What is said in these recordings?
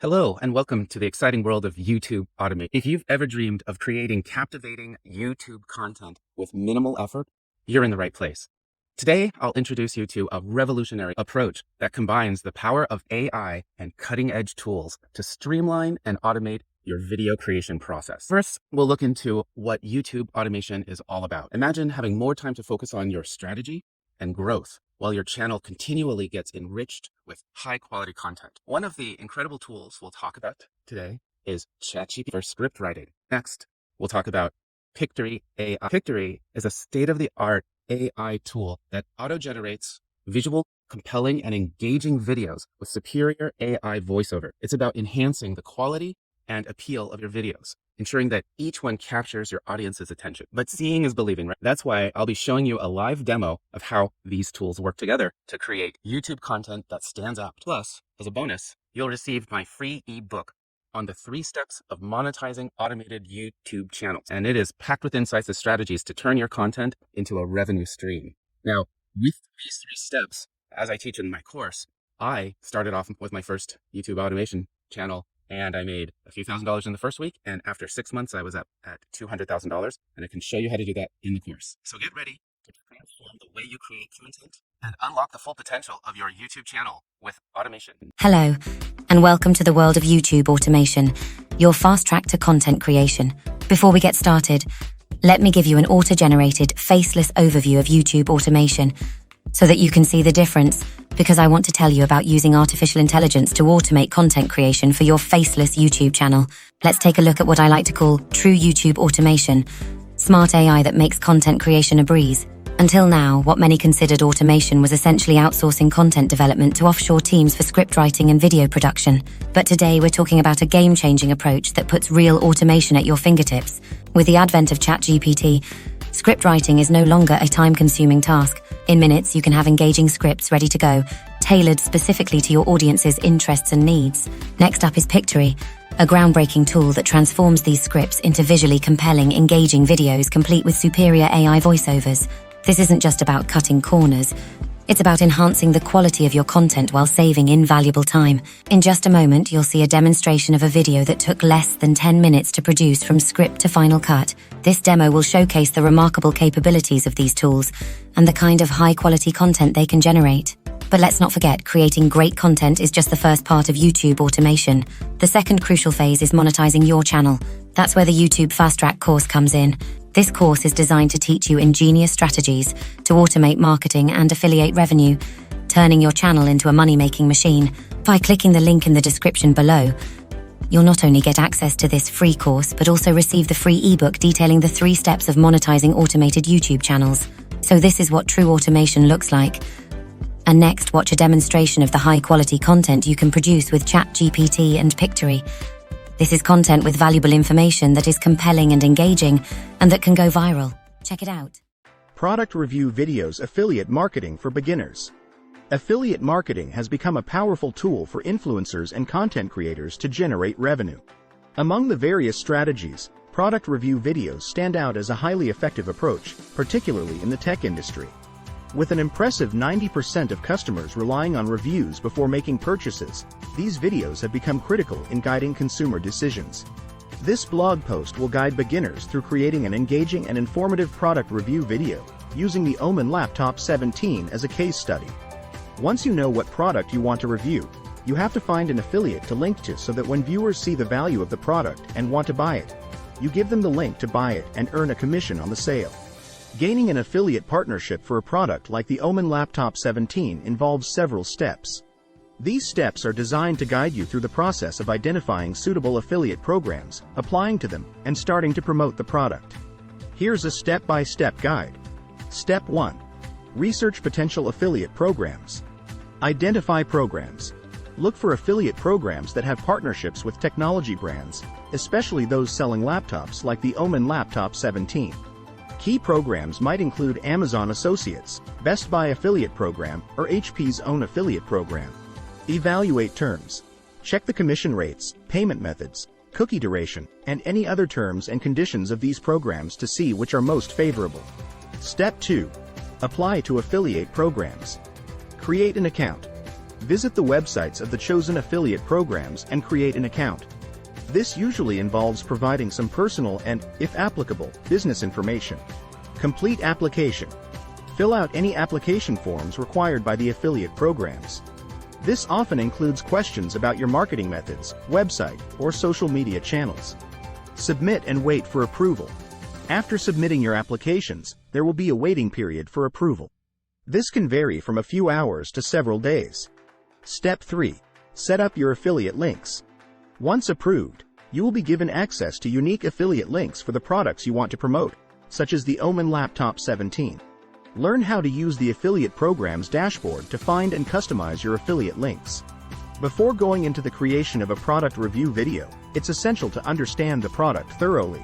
Hello, and welcome to the exciting world of YouTube automation. If you've ever dreamed of creating captivating YouTube content with minimal effort, you're in the right place. Today, I'll introduce you to a revolutionary approach that combines the power of AI and cutting-edge tools to streamline and automate your video creation process. First, we'll look into what YouTube automation is all about. Imagine having more time to focus on your strategy and growth while your channel continually gets enriched with high-quality content. One of the incredible tools we'll talk about today is ChatGPT for script writing. Next, we'll talk about Pictory AI. Pictory is a state-of-the-art AI tool that auto-generates visual, compelling, and engaging videos with superior AI voiceover. It's about enhancing the quality and appeal of your videos, ensuring that each one captures your audience's attention. But seeing is believing, right? That's why I'll be showing you a live demo of how these tools work together to create YouTube content that stands out. Plus, as a bonus, you'll receive my free ebook on the 3 steps of monetizing automated YouTube channels. And it is packed with insights and strategies to turn your content into a revenue stream. Now, with these 3 steps, as I teach in my course, I started off with my first YouTube automation channel, and I made a few $1,000s in the first week. And after 6 months, I was up at $200,000. And I can show you how to do that in the course. So get ready to transform the way you create content and unlock the full potential of your YouTube channel with automation. Hello, and welcome to the world of YouTube automation, your fast track to content creation. Before we get started, let me give you an auto-generated, faceless overview of YouTube automation so that you can see the difference, because I want to tell you about using artificial intelligence to automate content creation for your faceless YouTube channel. Let's take a look at what I like to call true YouTube automation, smart AI that makes content creation a breeze. Until now, what many considered automation was essentially outsourcing content development to offshore teams for script writing and video production. But today we're talking about a game-changing approach that puts real automation at your fingertips. With the advent of ChatGPT, script writing is no longer a time-consuming task. In minutes, you can have engaging scripts ready to go, tailored specifically to your audience's interests and needs. Next up is Pictory, a groundbreaking tool that transforms these scripts into visually compelling, engaging videos complete with superior AI voiceovers. This isn't just about cutting corners. It's about enhancing the quality of your content while saving invaluable time. In just a moment, you'll see a demonstration of a video that took less than 10 minutes to produce from script to final cut. This demo will showcase the remarkable capabilities of these tools and the kind of high-quality content they can generate. But let's not forget, creating great content is just the first part of YouTube automation. The second crucial phase is monetizing your channel. That's where the YouTube Fast Track course comes in. This course is designed to teach you ingenious strategies to automate marketing and affiliate revenue, turning your channel into a money-making machine. By clicking the link in the description below, you'll not only get access to this free course, but also receive the free ebook detailing the 3 steps of monetizing automated YouTube channels. So this is what true automation looks like. And next, watch a demonstration of the high-quality content you can produce with ChatGPT and Pictory. This is content with valuable information that is compelling and engaging, and that can go viral. Check it out. Product review videos. Affiliate marketing for beginners. Affiliate marketing has become a powerful tool for influencers and content creators to generate revenue. Among the various strategies, product review videos stand out as a highly effective approach, particularly in the tech industry. With an impressive 90% of customers relying on reviews before making purchases, these videos have become critical in guiding consumer decisions. This blog post will guide beginners through creating an engaging and informative product review video, using the Omen Laptop 17 as a case study. Once you know what product you want to review, you have to find an affiliate to link to so that when viewers see the value of the product and want to buy it, you give them the link to buy it and earn a commission on the sale. Gaining an affiliate partnership for a product like the Omen Laptop 17 involves several steps. These steps are designed to guide you through the process of identifying suitable affiliate programs, applying to them, and starting to promote the product. Here's a step-by-step guide. Step 1. Research potential affiliate programs. Identify programs. Look for affiliate programs that have partnerships with technology brands, especially those selling laptops like the Omen Laptop 17. Key programs might include Amazon Associates, Best Buy Affiliate Program, or HP's own affiliate program. Evaluate terms. Check the commission rates, payment methods, cookie duration, and any other terms and conditions of these programs to see which are most favorable. Step 2. Apply to affiliate programs. Create an account. Visit the websites of the chosen affiliate programs and create an account. This usually involves providing some personal and, if applicable, business information. Complete application. Fill out any application forms required by the affiliate programs. This often includes questions about your marketing methods, website, or social media channels. Submit and wait for approval. After submitting your applications, there will be a waiting period for approval. This can vary from a few hours to several days. Step 3. Set up your affiliate links. Once approved, you will be given access to unique affiliate links for the products you want to promote, such as the Omen Laptop 17. Learn how to use the affiliate program's dashboard to find and customize your affiliate links. Before going into the creation of a product review video, it's essential to understand the product thoroughly.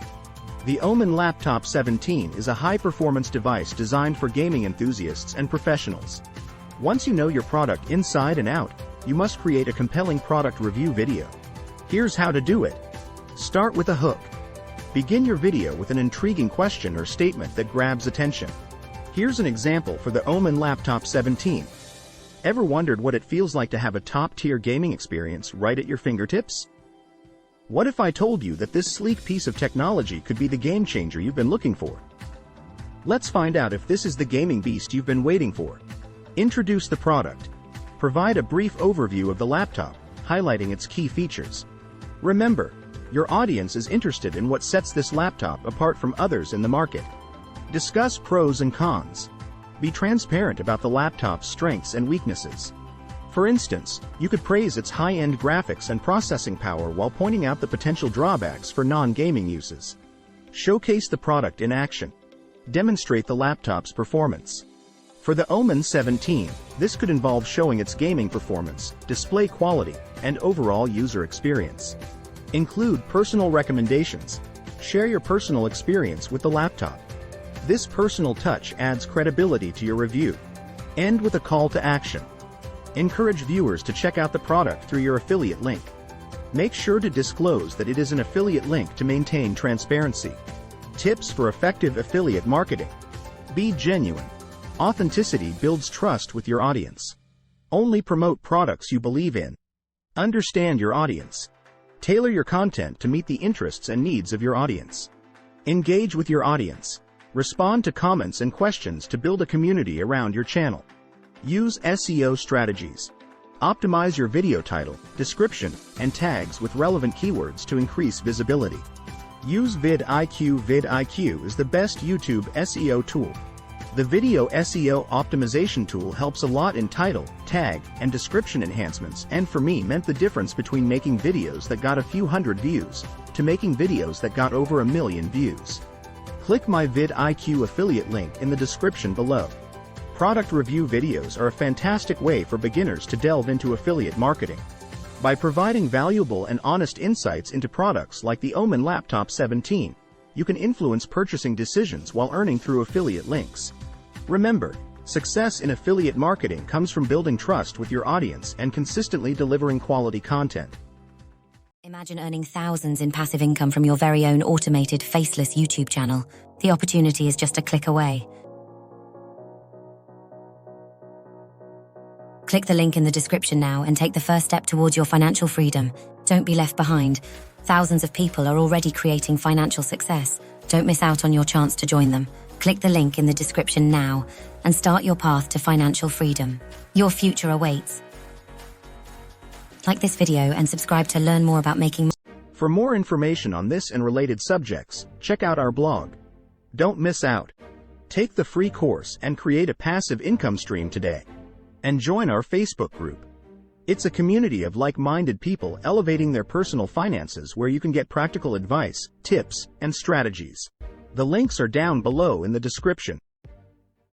The Omen Laptop 17 is a high-performance device designed for gaming enthusiasts and professionals. Once you know your product inside and out, you must create a compelling product review video. Here's how to do it. Start with a hook. Begin your video with an intriguing question or statement that grabs attention. Here's an example for the Omen Laptop 17. Ever wondered what it feels like to have a top-tier gaming experience right at your fingertips? What if I told you that this sleek piece of technology could be the game changer you've been looking for? Let's find out if this is the gaming beast you've been waiting for. Introduce the product. Provide a brief overview of the laptop, highlighting its key features. Remember, your audience is interested in what sets this laptop apart from others in the market. Discuss pros and cons. Be transparent about the laptop's strengths and weaknesses. For instance, you could praise its high-end graphics and processing power while pointing out the potential drawbacks for non-gaming uses. Showcase the product in action. Demonstrate the laptop's performance. For the Omen 17, this could involve showing its gaming performance, display quality, and overall user experience. Include personal recommendations. Share your personal experience with the laptop. This personal touch adds credibility to your review. End with a call to action. Encourage viewers to check out the product through your affiliate link. Make sure to disclose that it is an affiliate link to maintain transparency. Tips for effective affiliate marketing. Be genuine. Authenticity builds trust with your audience. Only promote products you believe in. Understand your audience. Tailor your content to meet the interests and needs of your audience. Engage with your audience. Respond to comments and questions to build a community around your channel. Use SEO strategies. Optimize your video title, description, and tags with relevant keywords to increase visibility. Use vidIQ. vidIQ is the best YouTube SEO tool. The video SEO optimization tool helps a lot in title, tag, and description enhancements, and for me meant the difference between making videos that got a few hundred views to making videos that got over 1 million views. Click my vidIQ affiliate link in the description below. Product review videos are a fantastic way for beginners to delve into affiliate marketing. By providing valuable and honest insights into products like the Omen Laptop 17, you can influence purchasing decisions while earning through affiliate links. Remember, success in affiliate marketing comes from building trust with your audience and consistently delivering quality content. Imagine earning thousands in passive income from your very own automated Faceless YouTube channel. The opportunity is just a click away. Click the link in the description now and take the first step towards your financial freedom. Don't be left behind. Thousands of people are already creating financial success. Don't miss out on your chance to join them. Click the link in the description now and start your path to financial freedom. Your future awaits. Like this video and subscribe to learn more about making. For more information on this and related subjects, check out our blog. Don't miss out. Take the free course and create a passive income stream today. And join our Facebook group. It's a community of like-minded people elevating their personal finances where you can get practical advice, tips, and strategies. The links are down below in the description.